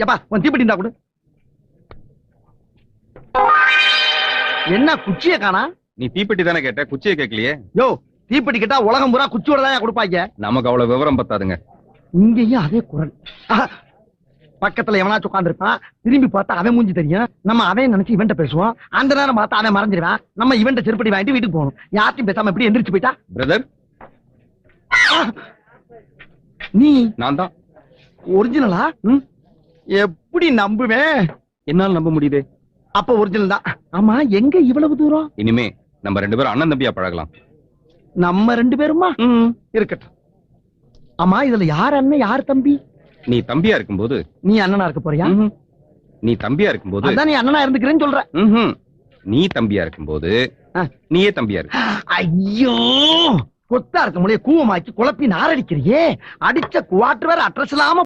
ஏப்பா உன் தீப்பெட்டி இருந்தா கூட. என்ன குச்சிய காணா? நீ தீப்பெட்டி தானே கேட்ட, குச்சியை கேட்கலையே. யோ, தீப்பெட்டி கேட்டா உலகம் பூரா குச்சியோட தான் கொடுப்பாங்க. நமக்கு அவ்வளவு விவரம் பத்தாதுங்க. இங்கேயும் அதே குரல். பக்கத்துல எவனாச்சும் உட்கார்ந்து இருப்பான், திரும்பி பார்த்தா அவன் மூஞ்சி தெரியும். நம்ம அவன் நினைச்சு இவன்ட்ட பேசுவோம். அந்த நேரம் பார்த்தா அவன் மறைஞ்சிருவான். நம்ம இவன்ட்ட செருப்படி வாங்கிட்டு வீட்டுக்கு போகணும். யார்ட்டையும் பேசாம எப்படி எந்திரிச்சு போயிட்டா? பிரதர், நீ நான் தான். ஒரிஜினலா? எப்படி நம்புவேன்? என்னால நம்ப முடியுதே. அப்ப ஒரிஜினல் தான். ஆமா, எங்க இவ்வளவு தூரம்? இனிமே நம்ம 2 பேரும் அண்ணன் தம்பியா பழகலாம். நம்ம 2 பேருமா? இருக்கட்டும். ஆமா, இதுல யார் அண்ணன் யார் தம்பி? நீ தம்பியா இருக்கும்போது நீ அண்ணனா இருக்க போறியா? நீ தம்பியா இருக்கும்போது அதான் நீ அண்ணனா இருந்துக்கிறேன்னு சொல்ற. நீ தம்பியா இருக்கும்போது நீயே தம்பியா இருக்கு. ஐயோ, கொத்தா இருக்க முடிய கூவமாக்கி குழப்பி நாரடிக்கிறியே. அடிச்ச குவாட்டர் வேற அட்ரஸ் இல்லாம